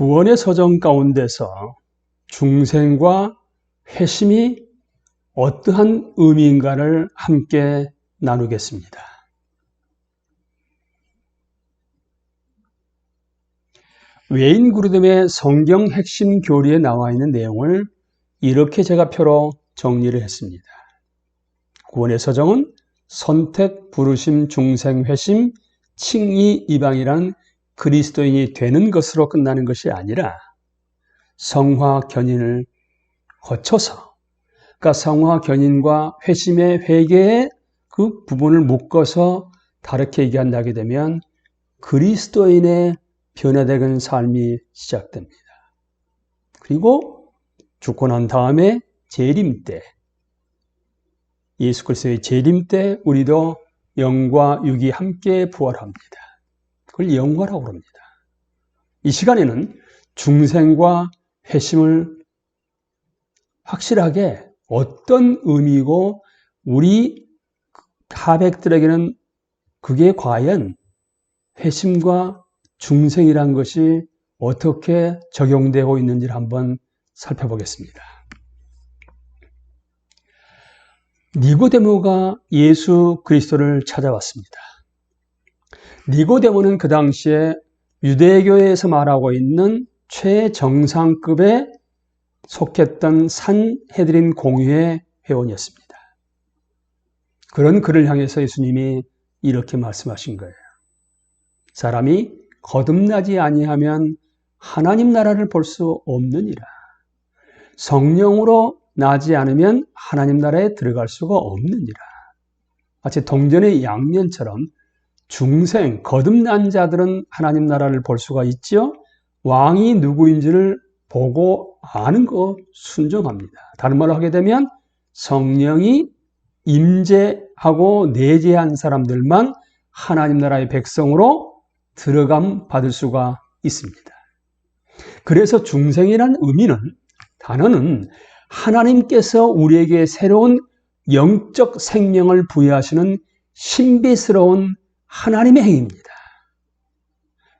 구원의 서정 가운데서 중생과 회심이 어떠한 의미인가를 함께 나누겠습니다. 웨인 그루뎀의 성경 핵심 교리에 나와 있는 내용을 이렇게 제가 표로 정리를 했습니다. 구원의 서정은 선택, 부르심, 중생, 회심, 칭의, 이방이라는 그리스도인이 되는 것으로 끝나는 것이 아니라 성화 견인을 거쳐서, 그러니까 성화 견인과 회심의 회개의 그 부분을 묶어서 다르게 얘기한다게 되면 그리스도인의 변화되는 삶이 시작됩니다. 그리고 죽고 난 다음에 재림 때, 예수 그리스도의 재림 때 우리도 영과 육이 함께 부활합니다. 그걸 영화라고 합니다. 이 시간에는 중생과 회심을 확실하게 어떤 의미고 우리 하백들에게는 그게 과연 회심과 중생이란 것이 어떻게 적용되고 있는지를 한번 살펴보겠습니다. 니고데모가 예수 그리스도를 찾아왔습니다. 니고데모는 그 당시에 유대교에서 말하고 있는 최정상급에 속했던 산헤드린 공회의 회원이었습니다. 그런 그를 향해서 예수님이 이렇게 말씀하신 거예요. 사람이 거듭나지 아니하면 하나님 나라를 볼 수 없느니라. 성령으로 나지 않으면 하나님 나라에 들어갈 수가 없느니라. 마치 동전의 양면처럼 중생, 거듭난 자들은 하나님 나라를 볼 수가 있죠. 왕이 누구인지를 보고 아는 거 순종합니다. 다른 말로 하게 되면 성령이 임재하고 내재한 사람들만 하나님 나라의 백성으로 들어감 받을 수가 있습니다. 그래서 중생이라는 의미는, 단어는 하나님께서 우리에게 새로운 영적 생명을 부여하시는 신비스러운 하나님의 행위입니다.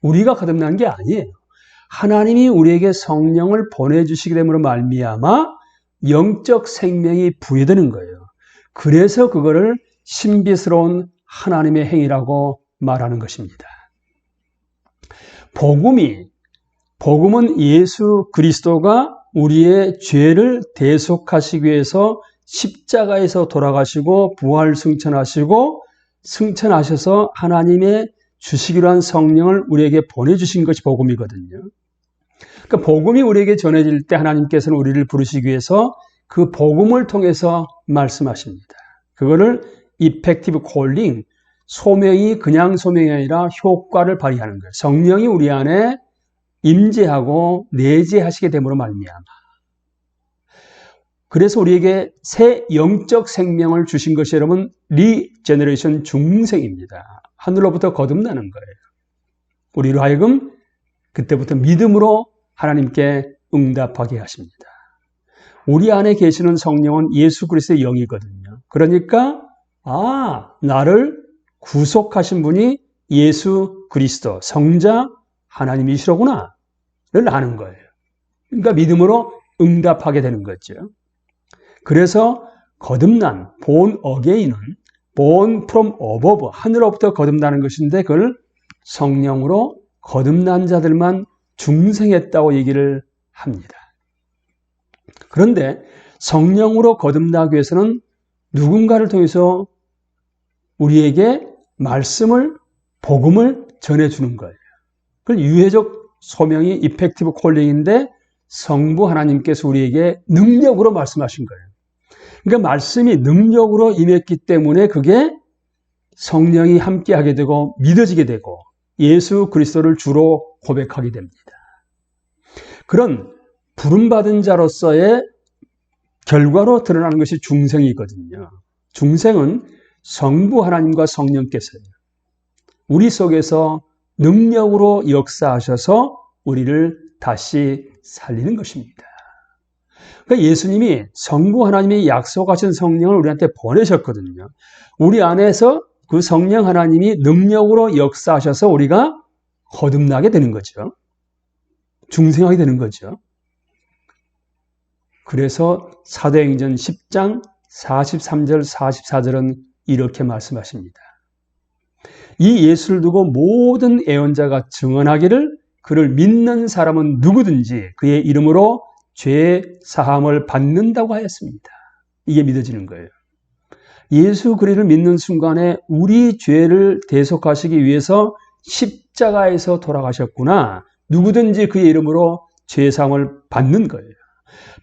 우리가 거듭난 게 아니에요. 하나님이 우리에게 성령을 보내주시게 됨으로 말미암아 영적 생명이 부여되는 거예요. 그래서 그거를 신비스러운 하나님의 행위라고 말하는 것입니다. 복음은 예수 그리스도가 우리의 죄를 대속하시기 위해서 십자가에서 돌아가시고 부활 승천하셔서 하나님의 주시기로 한 성령을 우리에게 보내주신 것이 복음이거든요. 그러니까 복음이 우리에게 전해질 때 하나님께서는 우리를 부르시기 위해서 그 복음을 통해서 말씀하십니다. 그거를 effective calling, 소명이 그냥 소명이 아니라 효과를 발휘하는 거예요. 성령이 우리 안에 임재하고 내재하시게 됨으로 말미암아. 그래서 우리에게 새 영적 생명을 주신 것이 여러분 리제너레이션 중생입니다. 하늘로부터 거듭나는 거예요. 우리로 하여금 그때부터 믿음으로 하나님께 응답하게 하십니다. 우리 안에 계시는 성령은 예수 그리스도의 영이거든요. 그러니까 나를 구속하신 분이 예수 그리스도 성자 하나님이시로구나 를 아는 거예요. 그러니까 믿음으로 응답하게 되는 거죠. 그래서 거듭난 born again은 born from above, 하늘로부터 거듭나는 것인데 그걸 성령으로 거듭난 자들만 중생했다고 얘기를 합니다. 그런데 성령으로 거듭나기 위해서는 누군가를 통해서 우리에게 복음을 전해주는 거예요. 그 유해적 소명이 effective calling인데 성부 하나님께서 우리에게 능력으로 말씀하신 거예요. 그러니까 말씀이 능력으로 임했기 때문에 그게 성령이 함께하게 되고 믿어지게 되고 예수 그리스도를 주로 고백하게 됩니다. 그런 부름받은 자로서의 결과로 드러나는 것이 중생이거든요. 중생은 성부 하나님과 성령께서요, 우리 속에서 능력으로 역사하셔서 우리를 다시 살리는 것입니다. 그러니까 예수님이 성부 하나님이 약속하신 성령을 우리한테 보내셨거든요. 우리 안에서 그 성령 하나님이 능력으로 역사하셔서 우리가 거듭나게 되는 거죠. 중생하게 되는 거죠. 그래서 사도행전 10장 43절 44절은 이렇게 말씀하십니다. 이 예수를 두고 모든 애언자가 증언하기를 그를 믿는 사람은 누구든지 그의 이름으로 죄 사함을 받는다고 하였습니다. 이게 믿어지는 거예요. 예수 그리스도를 믿는 순간에 우리 죄를 대속하시기 위해서 십자가에서 돌아가셨구나. 누구든지 그의 이름으로 죄 사함을 받는 거예요.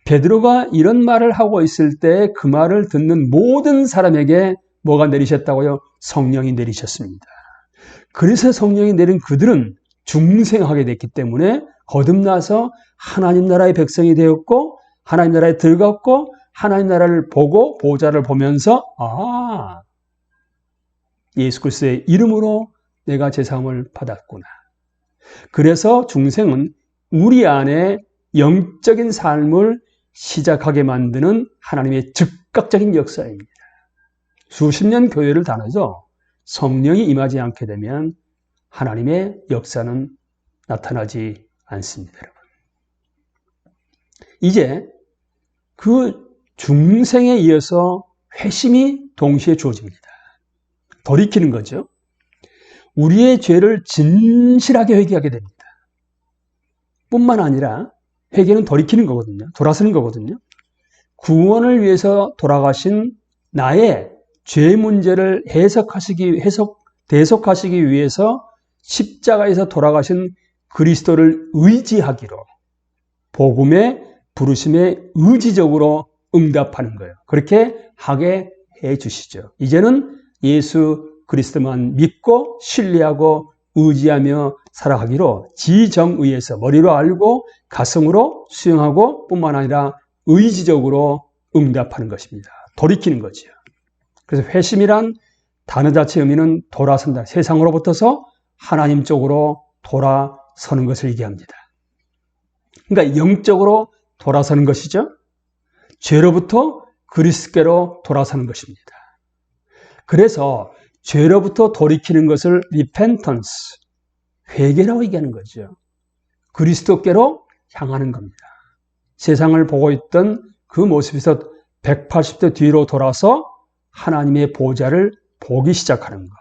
베드로가 이런 말을 하고 있을 때 그 말을 듣는 모든 사람에게 뭐가 내리셨다고요? 성령이 내리셨습니다. 그래서 성령이 내린 그들은 중생하게 됐기 때문에 거듭나서 하나님 나라의 백성이 되었고 하나님 나라에 들어갔고 하나님 나라를 보고 보좌를 보면서 예수 그리스도의 이름으로 내가 제사함을 받았구나. 그래서 중생은 우리 안에 영적인 삶을 시작하게 만드는 하나님의 즉각적인 역사입니다. 수십 년 교회를 다녀서 성령이 임하지 않게 되면 하나님의 역사는 나타나지 않습니다, 여러분. 이제 그 중생에 이어서 회심이 동시에 주어집니다. 돌이키는 거죠. 우리의 죄를 진실하게 회개하게 됩니다. 뿐만 아니라 회개는 돌이키는 거거든요. 돌아서는 거거든요. 구원을 위해서 돌아가신 나의 죄 문제를 대속하시기 위해서 십자가에서 돌아가신 그리스도를 의지하기로 복음의 부르심에 의지적으로 응답하는 거예요. 그렇게 하게 해 주시죠. 이제는 예수 그리스도만 믿고 신뢰하고 의지하며 살아가기로 지정의에서 머리로 알고 가슴으로 수용하고 뿐만 아니라 의지적으로 응답하는 것입니다. 돌이키는 거죠. 그래서 회심이란 단어 자체의 의미는 돌아선다. 세상으로부터서 하나님 쪽으로 돌아서는 것을 얘기합니다. 그러니까 영적으로 돌아서는 것이죠. 죄로부터 그리스도께로 돌아서는 것입니다. 그래서 죄로부터 돌이키는 것을 repentance, 회개라고 얘기하는 거죠. 그리스도께로 향하는 겁니다. 세상을 보고 있던 그 모습에서 180도 뒤로 돌아서 하나님의 보좌를 보기 시작하는 것.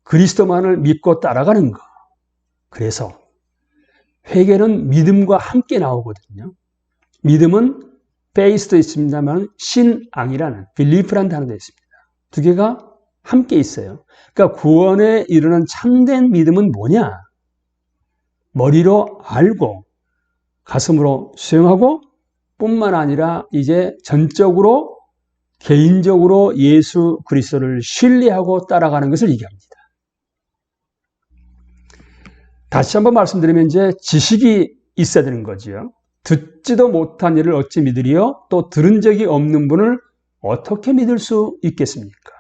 그리스도만을 믿고 따라가는 것. 그래서 회개는 믿음과 함께 나오거든요. 믿음은 faith도 있습니다만 신앙이라는 belief라는 단어도 있습니다. 두 개가 함께 있어요. 그러니까 구원에 이르는 참된 믿음은 뭐냐? 머리로 알고 가슴으로 수용하고 뿐만 아니라 이제 전적으로 개인적으로 예수 그리스도를 신뢰하고 따라가는 것을 얘기합니다. 다시 한번 말씀드리면 이제 지식이 있어야 되는 거지요. 듣지도 못한 일을 어찌 믿으리요? 또 들은 적이 없는 분을 어떻게 믿을 수 있겠습니까?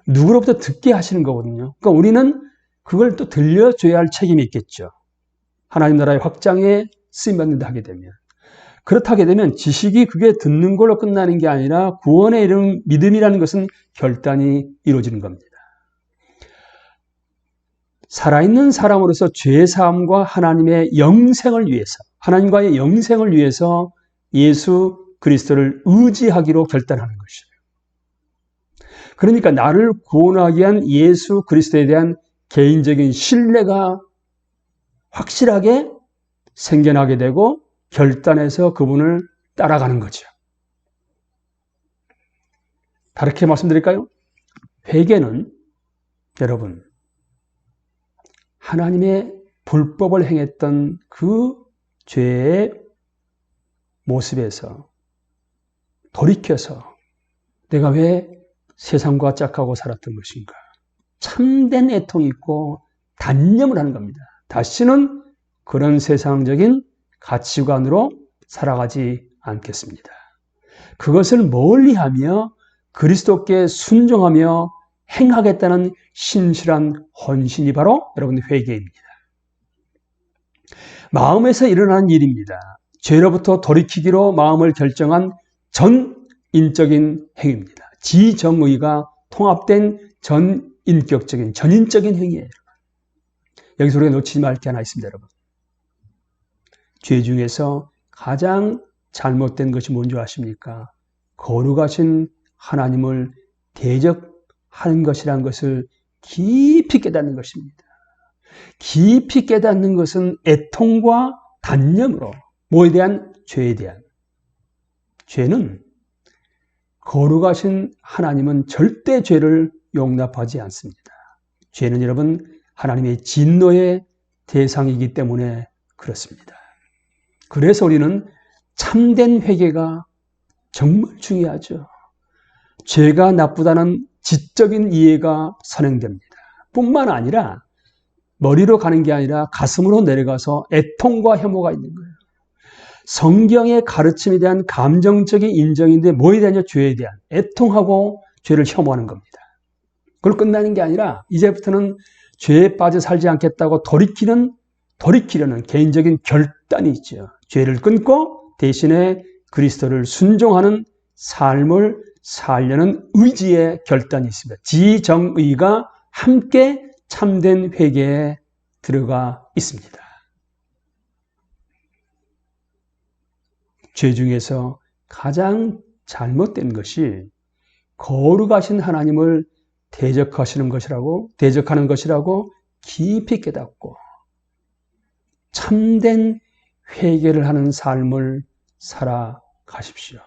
누구로부터 듣게 하시는 거거든요. 그러니까 우리는 그걸 또 들려줘야 할 책임이 있겠죠. 하나님 나라의 확장에 쓰임받는다 하게 되면. 그렇다 하게 되면 지식이 그게 듣는 걸로 끝나는 게 아니라 구원에 이르는 믿음이라는 것은 결단이 이루어지는 겁니다. 살아있는 사람으로서 죄사함과 하나님의 영생을 위해서, 하나님과의 영생을 위해서 예수 그리스도를 의지하기로 결단하는 것이에요. 그러니까 나를 구원하기 위한 예수 그리스도에 대한 개인적인 신뢰가 확실하게 생겨나게 되고 결단해서 그분을 따라가는 거죠. 다르게 말씀드릴까요? 회개는 여러분 하나님의 불법을 행했던 그 죄의 모습에서 돌이켜서 내가 왜 세상과 짝하고 살았던 것인가? 참된 애통이 있고 단념을 하는 겁니다. 다시는 그런 세상적인 가치관으로 살아가지 않겠습니다. 그것을 멀리하며 그리스도께 순종하며 행하겠다는 신실한 헌신이 바로 여러분의 회개입니다. 마음에서 일어나는 일입니다. 죄로부터 돌이키기로 마음을 결정한 전인적인 행위입니다. 지정의가 통합된 전인격적인 전인적인 행위예요. 여기서 우리가 놓치지 말 게 하나 있습니다, 여러분. 죄 중에서 가장 잘못된 것이 뭔지 아십니까? 거룩하신 하나님을 대적하는 것이라는 것을 깊이 깨닫는 것입니다. 깊이 깨닫는 것은 애통과 단념으로 뭐에 대한? 죄에 대한. 죄는 거룩하신 하나님은 절대 죄를 용납하지 않습니다. 죄는 여러분 하나님의 진노의 대상이기 때문에 그렇습니다. 그래서 우리는 참된 회개가 정말 중요하죠. 죄가 나쁘다는 지적인 이해가 선행됩니다. 뿐만 아니라 머리로 가는 게 아니라 가슴으로 내려가서 애통과 혐오가 있는 거예요. 성경의 가르침에 대한 감정적인 인정인데 뭐에 대하냐? 죄에 대한 애통하고 죄를 혐오하는 겁니다. 그걸 끝나는 게 아니라 이제부터는 죄에 빠져 살지 않겠다고 돌이키려는 개인적인 결단이 있죠. 죄를 끊고 대신에 그리스도를 순종하는 삶을 살려는 의지의 결단이 있습니다. 지정의가 함께 참된 회개에 들어가 있습니다. 죄 중에서 가장 잘못된 것이 거룩하신 하나님을 대적하는 것이라고 깊이 깨닫고 참된 회개를 하는 삶을 사십시오.